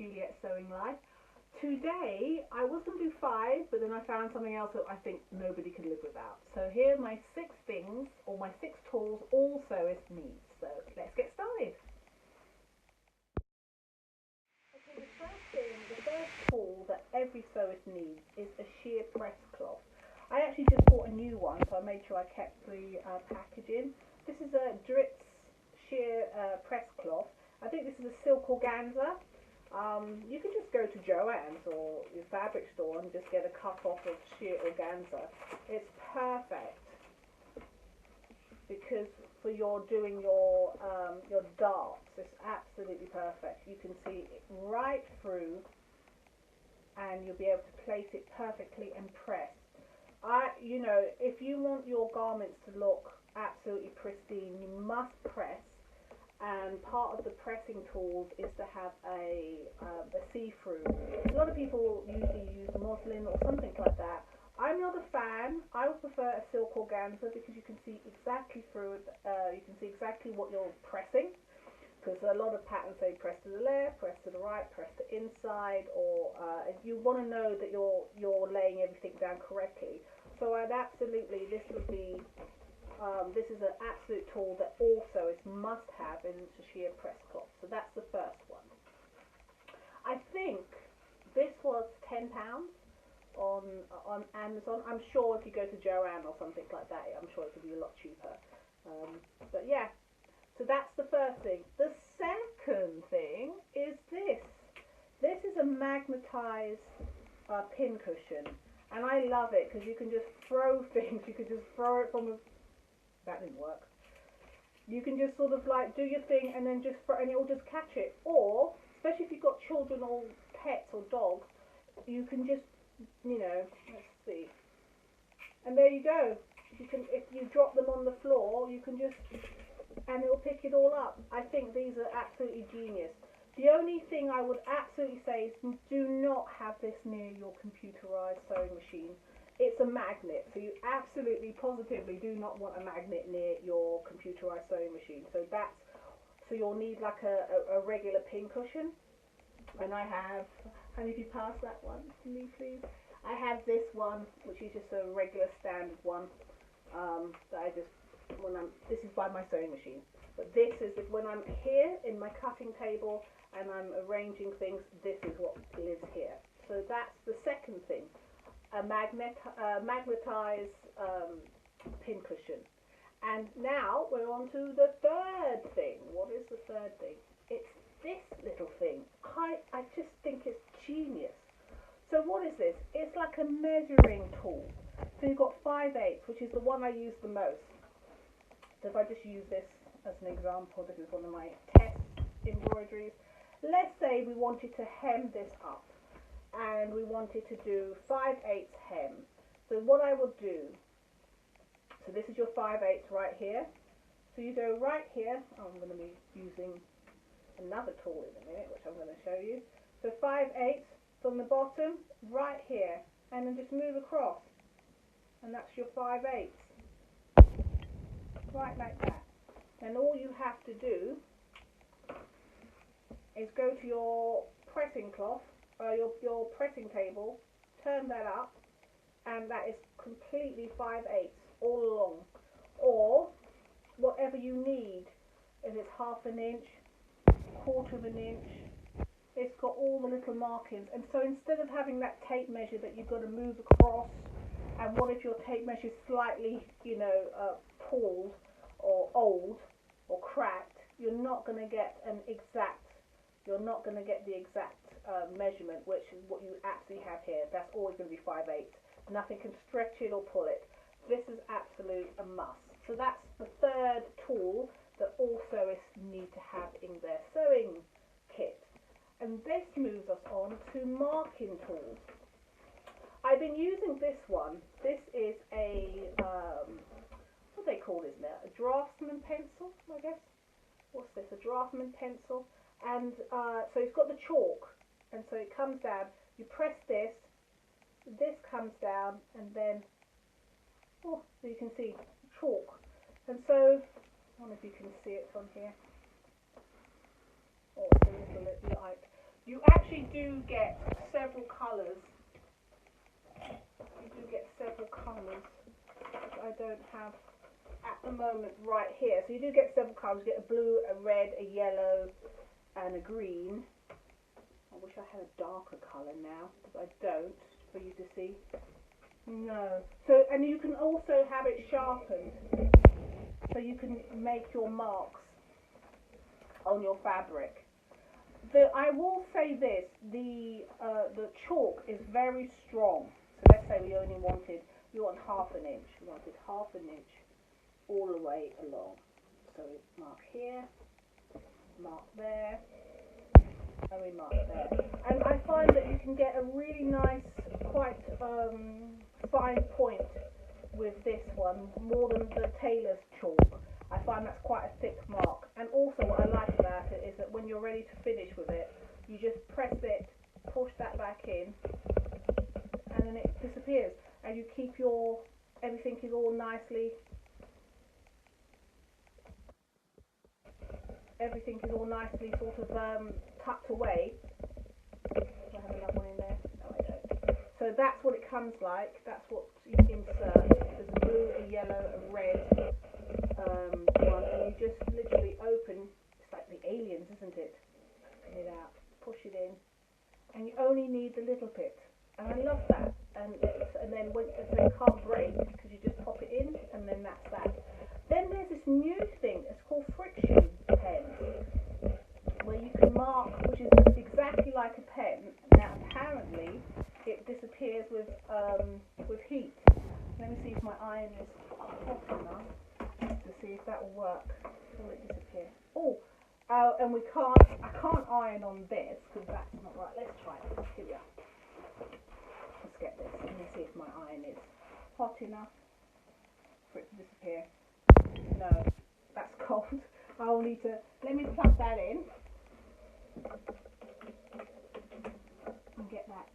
Juliet's Sewing Life. Today I was going to do 5, but then I found something else that I think nobody can live without. So here are my 6 things, or my 6 tools all sewists need. So let's get started. Okay, the first tool that every sewist needs is a sheer press cloth. I actually just bought a new one, so I made sure I kept the packaging. This is a Dritz sheer press cloth. I think this is a silk organza. You can just go to Joann's or your fabric store and just get a cut off of sheer organza. It's perfect because for doing your darts, it's absolutely perfect. You can see it right through, and you'll be able to place it perfectly and press. You know, if you want your garments to look absolutely pristine, you must press. And part of the pressing tools is to have a see-through. A lot of people usually use muslin or something like that. I'm not a fan. I would prefer a silk organza because you can see exactly through it. You can see exactly what you're pressing, because a lot of patterns say press to the left, press to the right, press to inside, or you want to know that you're laying everything down correctly. So I'd absolutely, this is an absolute tool that also is must have in a sheer press cloth. So that's the first one. I think this was £10 on Amazon. I'm sure if you go to Joann or something like that, I'm sure it could be a lot cheaper. But yeah, so that's the first thing. The second thing is this. This is a magnetized pin cushion, and I love it because you can just throw things. You can just throw it from a... That didn't work. You can just sort of like do your thing and then just throw, and it will just catch it. Or, especially if you've got children or pets or dogs, you can just, you know, let's see. And there you go. You can, if you drop them on the floor, you can just, and it will pick it all up. I think these are absolutely genius. The only thing I would absolutely say is do not have this near your computerized sewing machine. It's a magnet, so you absolutely positively do not want a magnet near your computerized sewing machine. So you'll need like a regular pin cushion. And I have, and if you pass that one to me please, I have this one, which is just a regular standard one, that I just, this is by my sewing machine. But this is when I'm here in my cutting table and I'm arranging things, this is what lives here. So that's the second thing. A magnetized pin cushion. And now we're on to the third thing. What is the third thing? It's this little thing. I just think it's genius. So what is this? It's like a measuring tool. So you've got 5/8, which is the one I use the most. So if I just use this as an example, this is one of my test embroideries. Let's say we wanted to hem this up, and we wanted to do 5/8 hem. So what I would do, so this is your 5/8 right here. So you go right here. Oh, I'm going to be using another tool in a minute, which I'm going to show you. So 5/8 from the bottom, right here, and then just move across, and that's your 5/8, right like that. And all you have to do is go to your pressing cloth, your pressing table, turn that up, and that is completely 5/8 all along. Or whatever you need, if it's 1/2 inch, 1/4 inch, it's got all the little markings. And so instead of having that tape measure that you've got to move across, and what if your tape measure is slightly, you know, pulled or old or cracked, you're not going to get an exact. You're not going to get the exact measurement, which is what you actually have here. That's always going to be 5/8. Nothing can stretch it or pull it. This is absolute a must. So that's the third tool that all sewists need to have in their sewing kit. And this moves us on to marking tools. I've been using this one. This is a, what do they call this now? A draftsman pencil, I guess. What's this? A draftsman pencil. And so it's got the chalk, and so it comes down. You press this comes down, and then, oh, so you can see chalk. And so, I don't know if you can see it from here. Oh, it's a little light. You actually do get several colours. You do get several colours, which I don't have at the moment right here. So you do get several colours. You get a blue, a red, a yellow, and a green. I wish I had a darker colour now, but I don't, for you to see. No. So, and you can also have it sharpened, so you can make your marks on your fabric. I will say this: the chalk is very strong. So let's say we only wanted, half an inch. We wanted half an inch all the way along. So we mark here, mark there, and we mark there. And I find that you can get a really nice, quite fine point with this one, more than the tailor's chalk. I find that's quite a thick mark. And also what I like about it is that when you're ready to finish with it, you just press it, push that back in, and then it disappears. And you keep everything is all nicely, sort of tucked away. Do I have another one in there? No, I don't. So that's what it comes like. That's what you insert. There's a blue, a yellow, a red one, and you just literally open. It's like the aliens, isn't it? Open it out, push it in, and you only need the little bit. And I love that. And then so it can't break because you just pop it in, and then that's that. Then there's this new thing. It's called friction pens, where you can mark, which is exactly like a pen. Now apparently it disappears with heat. Let me see if my iron is hot enough to see if that will work. Will it disappear? Oh, and I can't iron on this because that's not right. Let's try it. Here we are. Let's get this. Let me see if my iron is hot enough for it to disappear. No, that's cold. I'll need to, let me plug that in and get that,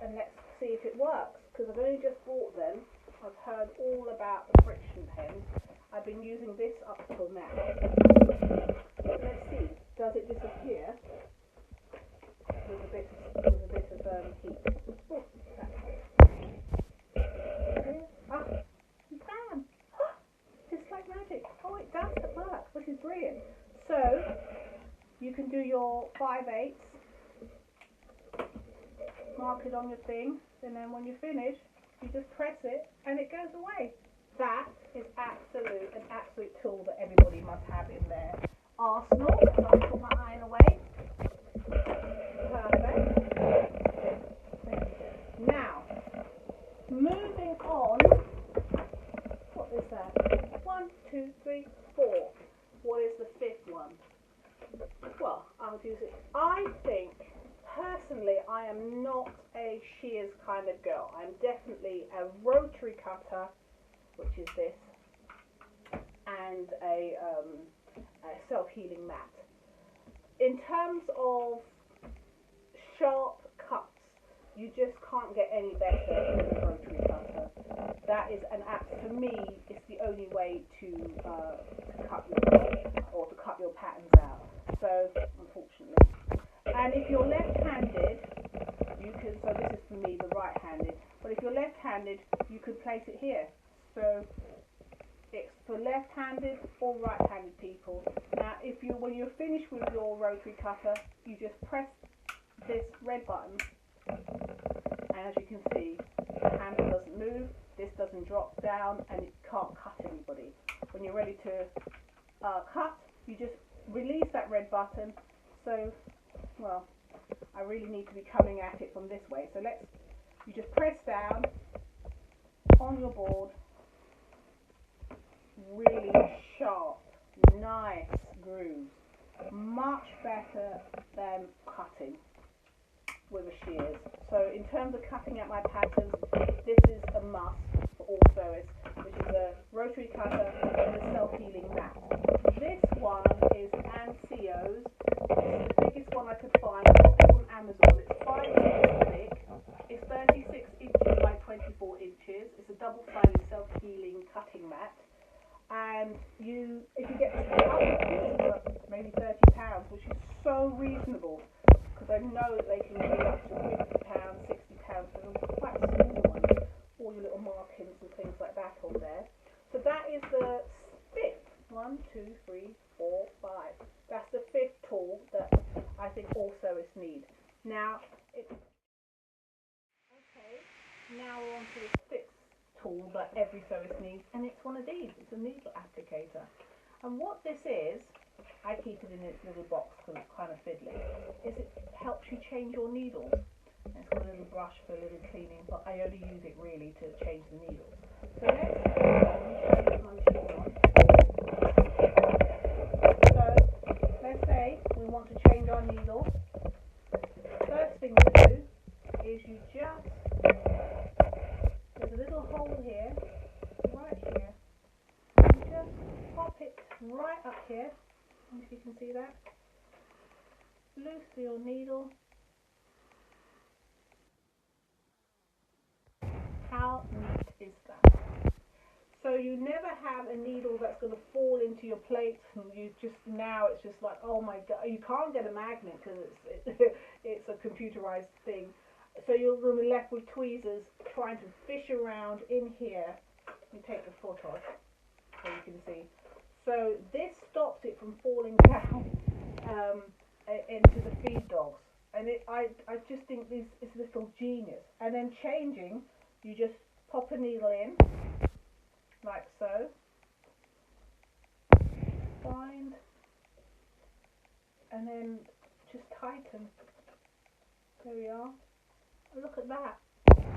and let's see if it works, because I've only just bought them. I've heard all about the friction pens. I've been using this up till now. Let's see, does it disappear with a bit of heat? Oh, that's bam! Just like magic. Oh, it does work, which is brilliant. So you can do your 5/8, mark it on your thing, and then when you finish, you just press it and it goes away. That is an absolute tool that everybody must have in their arsenal. So I'll put my iron away. Perfect. Now, moving on. What is that? 1, 2, 3, 4. What is the fifth one? Well, I'll use it. I think, personally, I am not a shears kind of girl. I'm definitely a rotary cutter, which is this, and a self-healing mat. In terms of sharp cuts, you just can't get any better than a rotary cutter. That is an app, for me, it's the only way to cut your cloth or to cut your patterns out. So, unfortunately. And if you're left-handed, you can, so this is for me, the right-handed, but if you're left-handed, you could place it here. So, it's for left-handed or right-handed people. Now, when you're finished with your rotary cutter, you just press this red button, and as you can see, the handle doesn't move, this doesn't drop down, and it can't cut anybody. When you're ready to cut, you just release that red button. So, well, I really need to be coming at it from this way. So you just press down on your board, really sharp, nice grooves, much better than cutting with a shears. So in terms of cutting out my patterns, this is a must for all sewists, which is a rotary cutter and a self-healing mat. This one is Ansio's. It's the biggest one I could find. I got this on Amazon. It's 5 inches thick. It's 36 inches by 24 inches. It's a double-sided self-healing cutting mat. And if you get this, maybe £30, which is so reasonable, because I know that they can be up to £50, £60 for them, quite small ones, all your little markings and things like that on there. So that is the fifth. 1, 2, 3, 4, 5. That's the fifth tool that I think all sewists need. Now, now we're on to the sixth tool that every sewist needs, and it's one of these. It's a needle applicator. And what this is, I keep it in its little box because it's kind of fiddly, is it helps you change your needles. And it's got a little brush for a little cleaning, but I only use it really to change the needles. So let's turn my machine on. So let's say we want to change our needle. First thing to do is you just, there's a little hole here, right here. You just pop it right up here. If you can see that. Loose your needle. How neat is that? So you never have a needle that's going to fall into your plate, and you just, now it's just like, oh my god, you can't get a magnet because it's a computerized thing. So you're going to be left with tweezers trying to fish around in here. You take the foot off so you can see. So this stops it from falling down into the feed dogs, and I just think it's a little genius. And then changing, you just pop a needle in like so, find, and then just tighten. There we are. Look at that.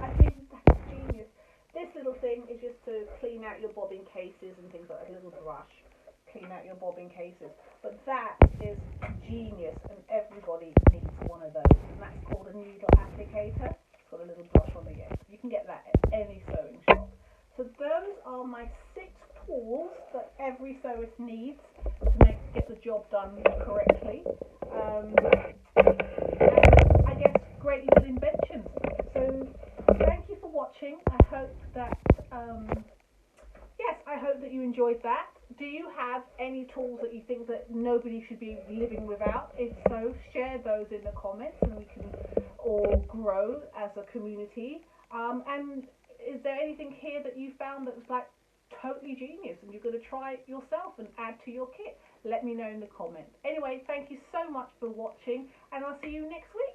I think that's genius. This little thing is just to clean out your bobbin cases and things like that. A little brush, clean out your bobbin cases. But that is genius, and everybody needs one of those. And that's called a needle applicator. It's got a little brush on the end. You can get that at any sewing shop. So those are my 6 tools that every sewist needs to get the job done correctly. And I guess great little inventions. So thank you for watching. I hope that I hope that you enjoyed that. Do you have any tools that you think that nobody should be living without? If so, share those in the comments, and we can all grow as a community. And is there anything here that you found that was like totally genius and you're going to try it yourself and add to your kit? Let me know in the comments. Anyway, thank you so much for watching, and I'll see you next week.